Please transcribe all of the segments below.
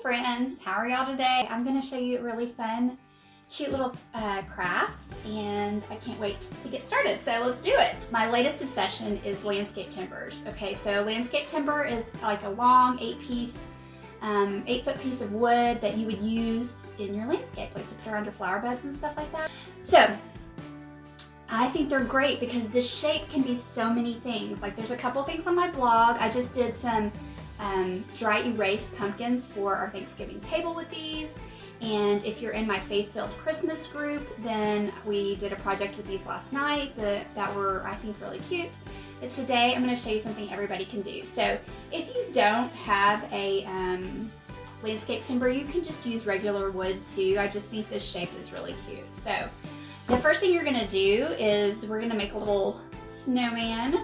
friends, how are y'all today? I'm gonna show you a really fun, cute little craft, and I can't wait to get started, so let's do it. My latest obsession is landscape timbers. Okay, so landscape timber is like a long 8-foot piece of wood that you would use in your landscape, like to put around your flower beds and stuff like that. So I think they're great because this shape can be so many things. Like there's a couple things on my blog. I just did some dry erase pumpkins for our Thanksgiving table with these. And if you're in my faith-filled Christmas group, then we did a project with these last night that were, I think, really cute. But today I'm going to show you something everybody can do. So if you don't have a landscape timber, you can just use regular wood too. I just think this shape is really cute. So the first thing you're going to do is we're going to make a little snowman.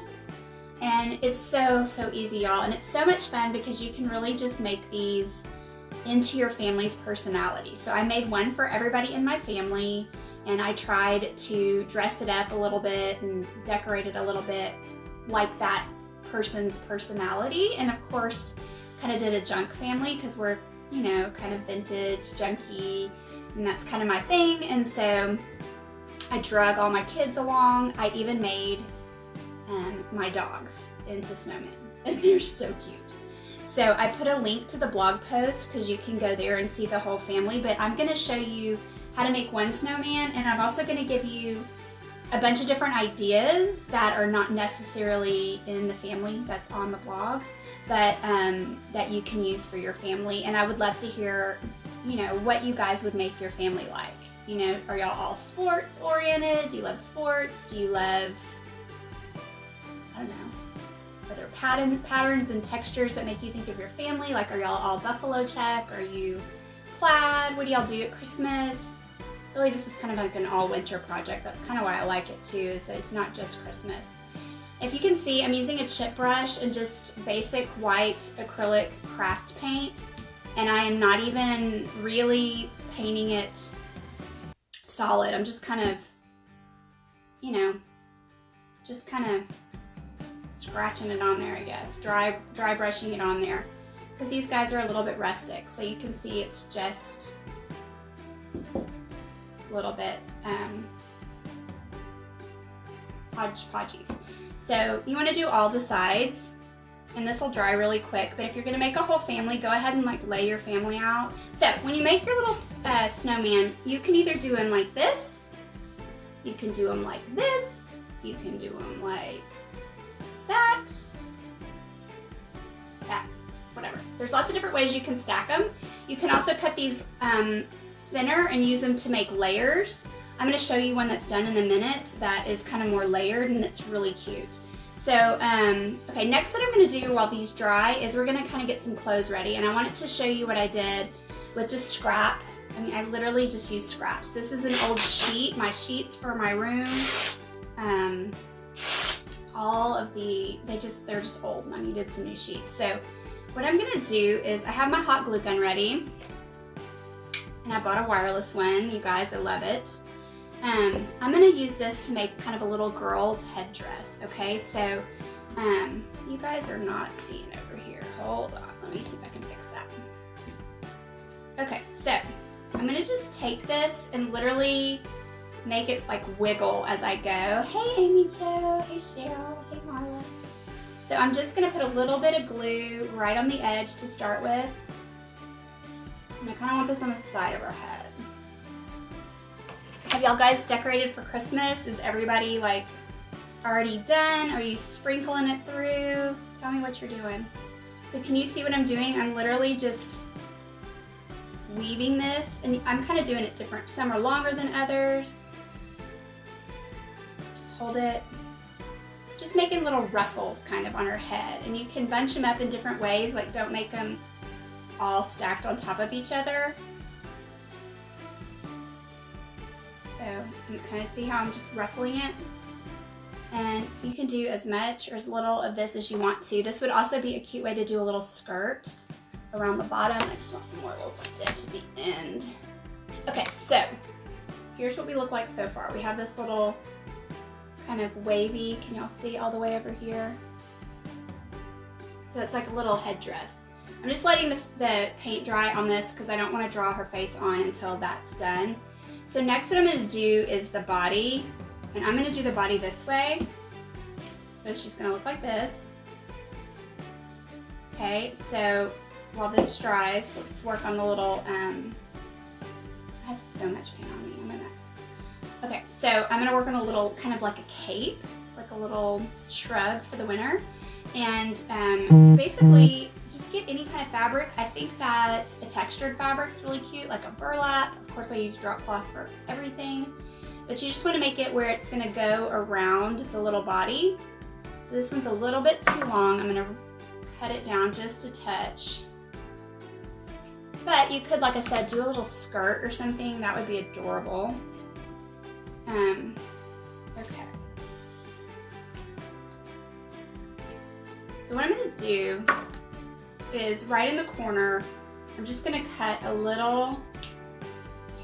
And it's so easy, y'all, and it's so much fun because you can really just make these into your family's personality. So I made one for everybody in my family, and I tried to dress it up a little bit and decorate it a little bit like that person's personality. And of course, kind of did a junk family because we're, you know, kind of vintage, junky, and that's kind of my thing. And so I drug all my kids along. I even made my dogs into snowmen, and they're so cute. So I put a link to the blog post because you can go there and see the whole family, but I'm going to show you how to make one snowman, and I'm also going to give you a bunch of different ideas that are not necessarily in the family that's on the blog, but that you can use for your family. And I would love to hear, you know, what you guys would make your family like. You know, are y'all all sports oriented? Do you love sports? Do you love, I don't know, are there patterns and textures that make you think of your family? Like, are y'all all buffalo check? Are you plaid? What do y'all do at Christmas? Really, this is kind of like an all winter project. That's kind of why I like it too, is that it's not just Christmas. If you can see, I'm using a chip brush and just basic white acrylic craft paint, and I am not even really painting it solid. I'm just kind of, you know, just kind of scratching it on there, I guess. Dry brushing it on there. Because these guys are a little bit rustic. So you can see it's just a little bit hodgepodgey. So you want to do all the sides, and this will dry really quick. But if you're going to make a whole family, go ahead and like lay your family out. So when you make your little snowman, you can either do them like this, you can do them like this, you can do them like that, whatever. There's lots of different ways you can stack them. You can also cut these thinner and use them to make layers. I'm going to show you one that's done in a minute that is kind of more layered, and it's really cute. So, okay, next what I'm going to do while these dry is we're going to kind of get some clothes ready, and I wanted to show you what I did with just scrap. I mean, I literally just used scraps. This is an old sheet, my sheets for my room. All of they're just old, and I needed some new sheets. So what I'm gonna do is I have my hot glue gun ready, and I bought a wireless one. You guys, I love it. I'm gonna use this to make kind of a little girl's headdress, okay? So you guys are not seeing over here. Hold on, let me see if I can fix that. Okay, so I'm gonna just take this and literally make it like wiggle as I go. Hey Amy Jo, hey Cheryl, hey Marla. So I'm just gonna put a little bit of glue right on the edge to start with. And I kinda want this on the side of her head. Have y'all guys decorated for Christmas? Is everybody like already done? Are you sprinkling it through? Tell me what you're doing. So can you see what I'm doing? I'm literally just weaving this, and I'm kind of doing it different. Some are longer than others. Just hold it. Just making little ruffles kind of on her head, and you can bunch them up in different ways. Like, don't make them all stacked on top of each other. So you kind of see how I'm just ruffling it. And you can do as much or as little of this as you want to. This would also be a cute way to do a little skirt around the bottom. I just want one more little stitch at the end. Okay, so here's what we look like so far. We have this little kind of wavy, can y'all see all the way over here? So it's like a little headdress. I'm just letting the paint dry on this because I don't want to draw her face on until that's done. So next what I'm going to do is the body, and I'm going to do the body this way. So she's going to look like this. Okay, so while this dries, let's work on the little, I have so much paint on me, I'm a mess. Okay, so I'm gonna work on a little, kind of like a cape, like a little shrug for the winter. And basically, just get any kind of fabric. I think that a textured fabric is really cute, like a burlap. Of course, I use drop cloth for everything. But you just wanna make it where it's gonna go around the little body. So this one's a little bit too long. I'm gonna cut it down just a touch. But you could, like I said, do a little skirt or something. That would be adorable. Okay. So what I'm going to do is right in the corner, I'm just going to cut a little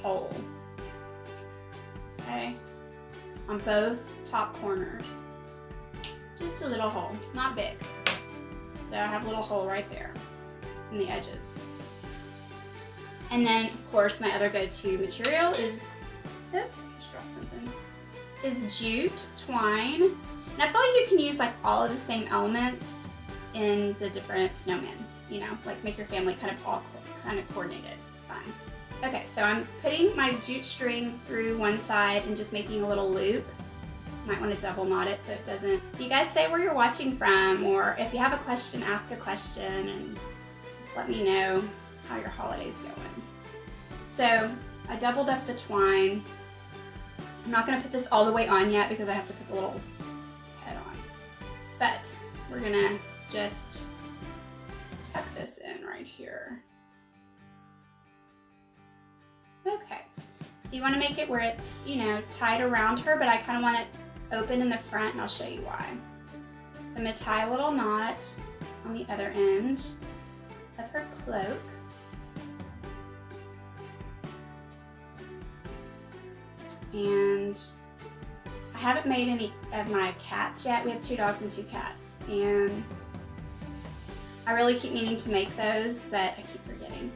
hole. Okay? On both top corners. Just a little hole, not big. So I have a little hole right there in the edges. And then, of course, my other go-to material is, oops, I just dropped something, is jute twine. And I feel like you can use like all of the same elements in the different snowmen, you know, like make your family kind of all kind of coordinated. It's fine. Okay, so I'm putting my jute string through one side and just making a little loop. Might want to double knot it so it doesn't. You guys say where you're watching from, or if you have a question, ask a question, and just let me know how your holiday's going. So I doubled up the twine. I'm not going to put this all the way on yet because I have to put the little head on. But we're going to just tuck this in right here. Okay. So you want to make it where it's, you know, tied around her, but I kind of want it open in the front, and I'll show you why. So I'm going to tie a little knot on the other end of her cloak. And I haven't made any of my cats yet. We have 2 dogs and 2 cats. And I really keep meaning to make those, but I keep forgetting.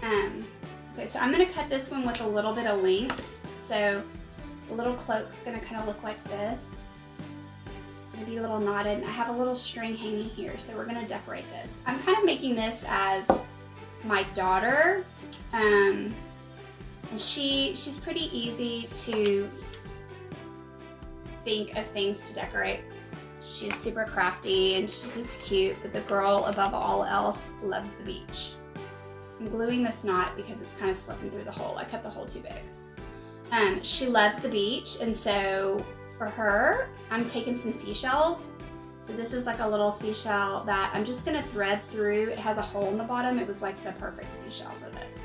Okay, so I'm going to cut this one with a little bit of length. So the little cloak's going to kind of look like this. It's going to be a little knotted. And I have a little string hanging here, so we're going to decorate this. I'm kind of making this as my daughter. And she's pretty easy to think of things to decorate. She's super crafty and she's just cute, but the girl above all else loves the beach. I'm gluing this knot because it's kind of slipping through the hole. I cut the hole too big. She loves the beach, and so for her, I'm taking some seashells. So this is like a little seashell that I'm just gonna thread through. It has a hole in the bottom. It was like the perfect seashell for this.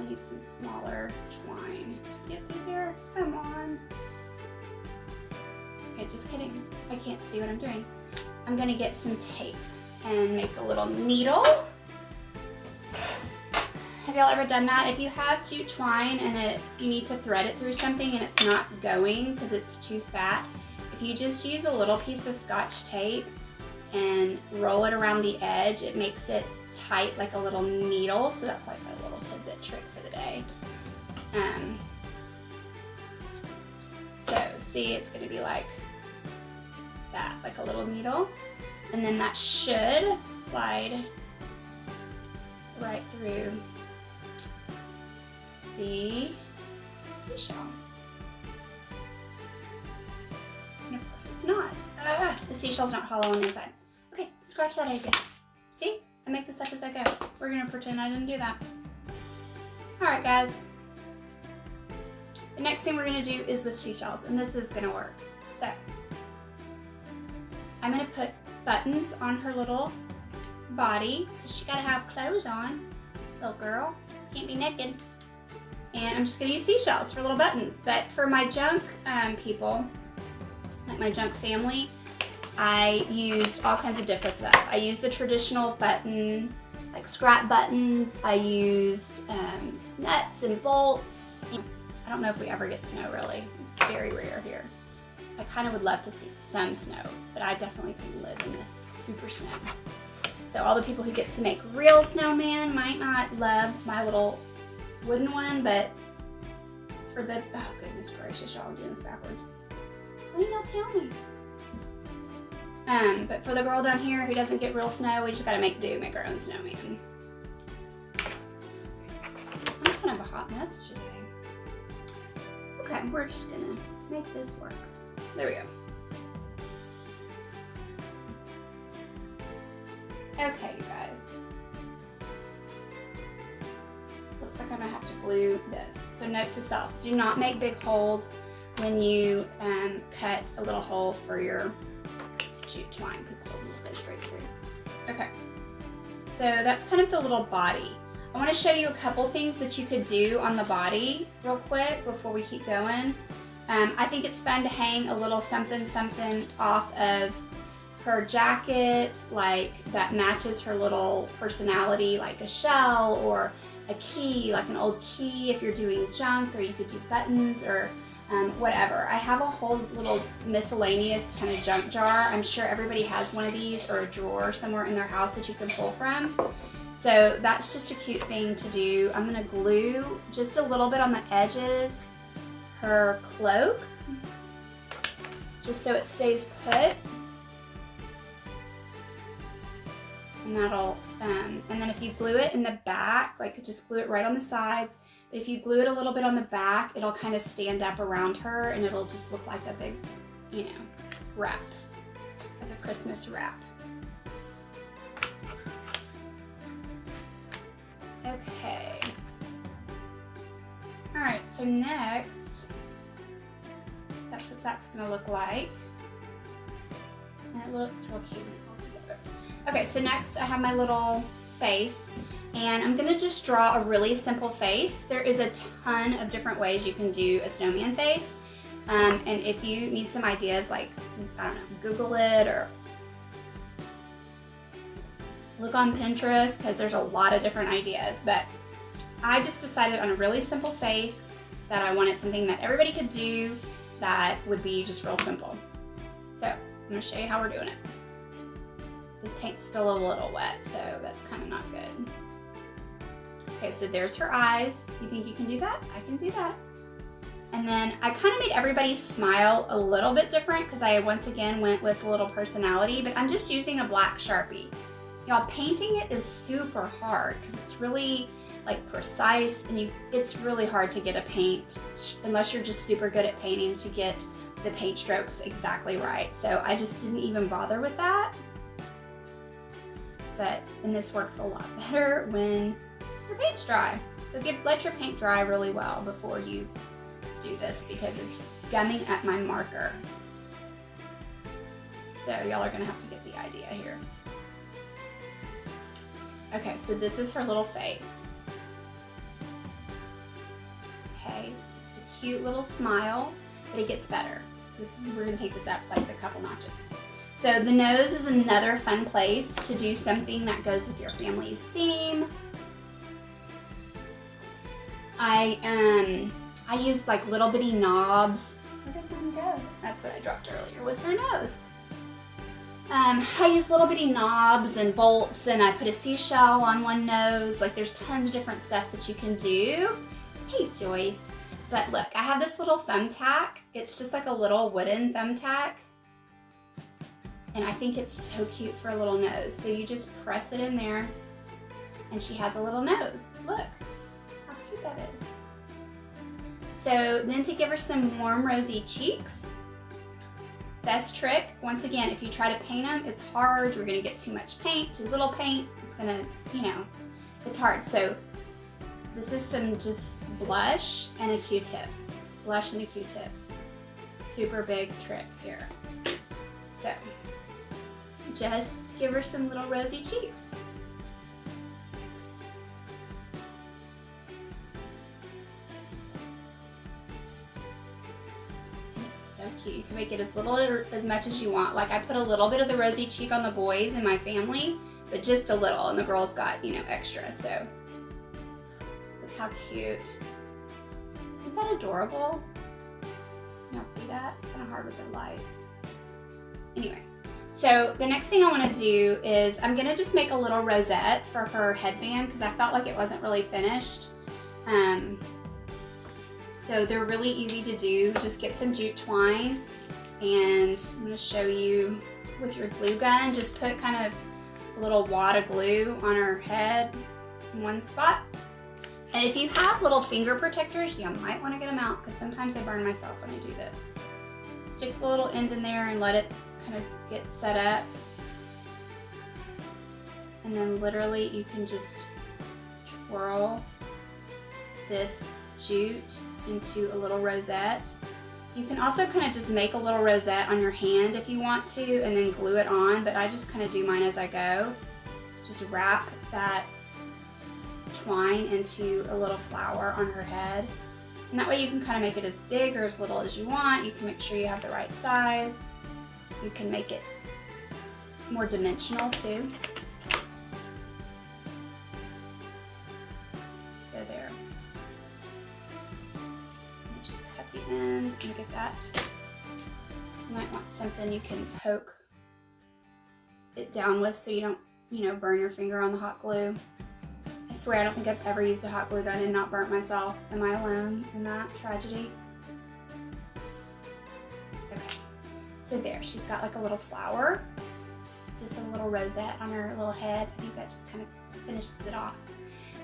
Need some smaller twine to get through here. Come on. Okay, just kidding. I can't see what I'm doing. I'm gonna get some tape and make a little needle. Have y'all ever done that? If you have jute twine and you need to thread it through something and it's not going because it's too fat, if you just use a little piece of Scotch tape and roll it around the edge, it makes it tight like a little needle. So that's like my little tidbit trick for the day. So see, it's going to be like that, like a little needle, and then that should slide right through the seashell. And of course it's not. The seashell's not hollow on the inside. Okay, scratch that idea. See? I make this up as I go. We're gonna pretend I didn't do that. Alright guys. The next thing we're gonna do is with seashells, and this is gonna work. So, I'm gonna put buttons on her little body, because she gotta have clothes on. Little girl, can't be naked. And I'm just gonna use seashells for little buttons. But for my junk people, like my junk family, I used all kinds of different stuff. I used the traditional button, like scrap buttons. I used nuts and bolts. I I don't know if we ever get snow really. It's very rare here. I kind of would love to see some snow, but I definitely couldn't live in the super snow. So all the people who get to make real snowman might not love my little wooden one, but for the, oh goodness gracious, y'all, I'm doing this backwards. Why do you not tell me? But for the girl down here who doesn't get real snow, we just gotta make our own snowman. I'm kind of a hot mess today. Okay, we're just gonna make this work. There we go. Okay, you guys. Looks like I'm gonna have to glue this. So note to self, do not make big holes when you cut a little hole for your jute twine, because it'll just go straight through. Okay, so that's kind of the little body. I want to show you a couple things that you could do on the body real quick before we keep going. I think it's fun to hang a little something off of her jacket, like that matches her little personality, like a shell or a key, like an old key if you're doing junk, or you could do buttons or whatever. I have a whole little miscellaneous kind of junk jar. I'm sure everybody has one of these, or a drawer somewhere in their house that you can pull from. So that's just a cute thing to do. I'm gonna glue just a little bit on the edges her cloak, just so it stays put. And that'll, and then if you glue it in the back, like just glue it right on the sides, but if you glue it a little bit on the back, it'll kind of stand up around her and it'll just look like a big, you know, wrap, like a Christmas wrap. Okay. All right, so next, that's what that's gonna look like. And it looks real cute when it's all together. Okay, so next I have my little face, and I'm gonna just draw a really simple face. There is a ton of different ways you can do a snowman face. And if you need some ideas, like, I don't know, Google it or look on Pinterest, because there's a lot of different ideas. But I just decided on a really simple face that I wanted something that everybody could do that would be just real simple. So I'm gonna show you how we're doing it. This paint's still a little wet, so that's kind of not good. Okay, so there's her eyes. You think you can do that? I can do that. And then I kind of made everybody's smile a little bit different because I once again went with a little personality, but I'm just using a black Sharpie. Y'all, painting it is super hard because it's really like precise, and it's really hard to get a paint, unless you're just super good at painting, to get the paint strokes exactly right. So I just didn't even bother with that. And this works a lot better when your paint's dry. So let your paint dry really well before you do this, because it's gumming at my marker. So y'all are gonna have to get the idea here. Okay, so this is her little face. Okay, just a cute little smile, but it gets better. We're gonna take this up like a couple notches. So the nose is another fun place to do something that goes with your family's theme. I used like little bitty knobs. Where did one go? That's what I dropped earlier, was her nose. I used little bitty knobs and bolts, and I put a seashell on one nose. Like, there's tons of different stuff that you can do. Hey, Joyce. But look, I have this little thumbtack. It's just like a little wooden thumbtack. And I think it's so cute for a little nose. So you just press it in there, and she has a little nose. Look how cute that is. So then, to give her some warm rosy cheeks, best trick, once again, if you try to paint them, it's hard. You're gonna get too much paint, too little paint. It's gonna, you know, it's hard. So this is some just blush and a Q-tip. Blush and a Q-tip. Super big trick here. So just give her some little rosy cheeks. It's so cute. You can make it as little or as much as you want. Like, I put a little bit of the rosy cheek on the boys in my family, but just a little, and the girls got, you know, extra. So look how cute. Isn't that adorable? Y'all see that? It's kind of hard with the light. Anyway, so the next thing I want to do is I'm going to just make a little rosette for her headband because I felt like it wasn't really finished. So they're really easy to do. Just get some jute twine, and I'm going to show you with your glue gun. Just put kind of a little wad of glue on her head in one spot. And if you have little finger protectors, you might want to get them out because sometimes I burn myself when I do this. Stick the little end in there and let it kind of get set up. And then literally you can just twirl this jute into a little rosette. You can also kind of just make a little rosette on your hand if you want to and then glue it on, but I just kind of do mine as I go. Just wrap that twine into a little flower on her head. And that way you can kind of make it as big or as little as you want. You can make sure you have the right size. You can make it more dimensional too. So there. Just cut the end and get that. You might want something you can poke it down with so you don't, burn your finger on the hot glue. I swear I don't think I've ever used a hot glue gun and not burnt myself. Am I alone in that tragedy? Okay, so there, she's got like a little flower, just a little rosette on her little head. I think that just kind of finishes it off.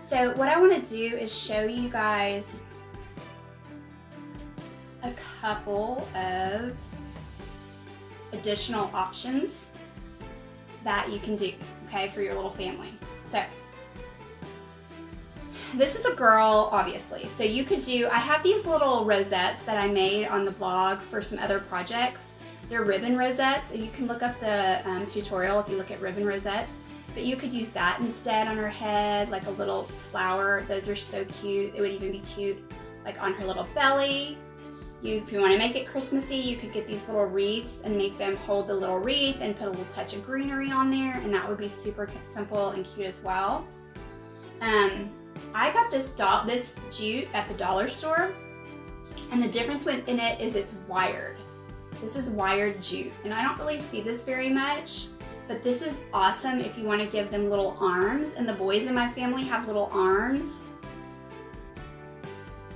So what I want to do is show you guys a couple of additional options that you can do, okay, for your little family. So this is a girl, obviously. So you could do, I have these little rosettes that I made on the blog for some other projects. They're ribbon rosettes, and you can look up the tutorial if you look at ribbon rosettes. But you could use that instead on her head, like a little flower. Those are so cute. It would even be cute like on her little belly. If you want to make it Christmassy, you could get these little wreaths and make them hold the little wreath and put a little touch of greenery on there, and that would be super simple and cute as well. I got this jute at the dollar store, and the difference in it is it's wired. This is wired jute, and I don't really see this very much, but this is awesome if you want to give them little arms, and the boys in my family have little arms,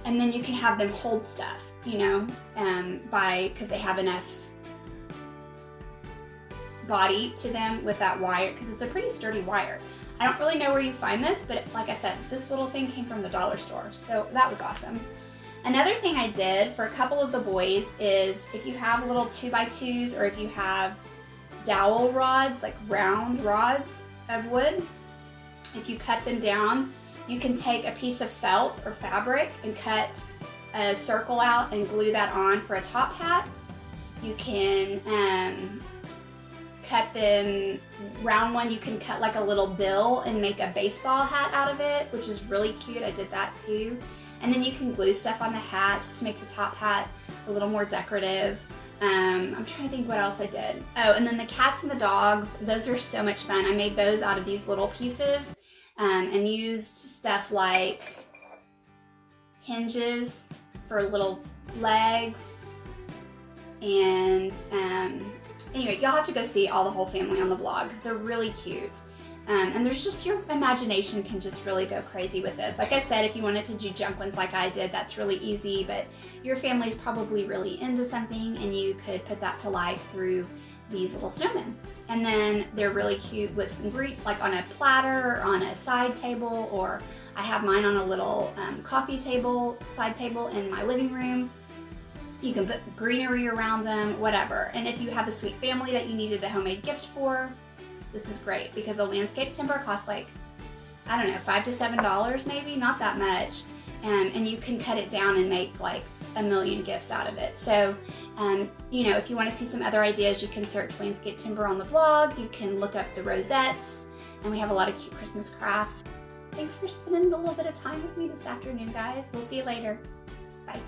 and then you can have them hold stuff, because they have enough body to them with that wire, because it's a pretty sturdy wire. I don't really know where you find this, but like I said, this little thing came from the dollar store, so that was awesome. Another thing I did for a couple of the boys is if you have little 2x2s or if you have dowel rods, like round rods of wood, if you cut them down, you can take a piece of felt or fabric and cut a circle out and glue that on for a top hat. You can cut them, round one, you can cut like a little bill and make a baseball hat out of it, which is really cute. I did that too. And then you can glue stuff on the hat just to make the top hat a little more decorative. I'm trying to think what else I did. Oh, and then the cats and the dogs, those are so much fun. I made those out of these little pieces and used stuff like hinges for little legs. And anyway, you'll have to go see all the whole family on the blog because they're really cute. And there's just, your imagination can just really go crazy with this. Like I said, if you wanted to do junk ones like I did, that's really easy, but your family's probably really into something and you could put that to life through these little snowmen. And then they're really cute with some like on a platter or on a side table, or I have mine on a little coffee table, side table in my living room. You can put greenery around them, whatever. And if you have a sweet family that you needed a homemade gift for, this is great because a landscape timber costs like, I don't know, $5 to $7 maybe, not that much. And you can cut it down and make like a million gifts out of it. So, if you want to see some other ideas, you can search landscape timber on the blog. You can look up the rosettes, and we have a lot of cute Christmas crafts. Thanks for spending a little bit of time with me this afternoon, guys. We'll see you later. Bye.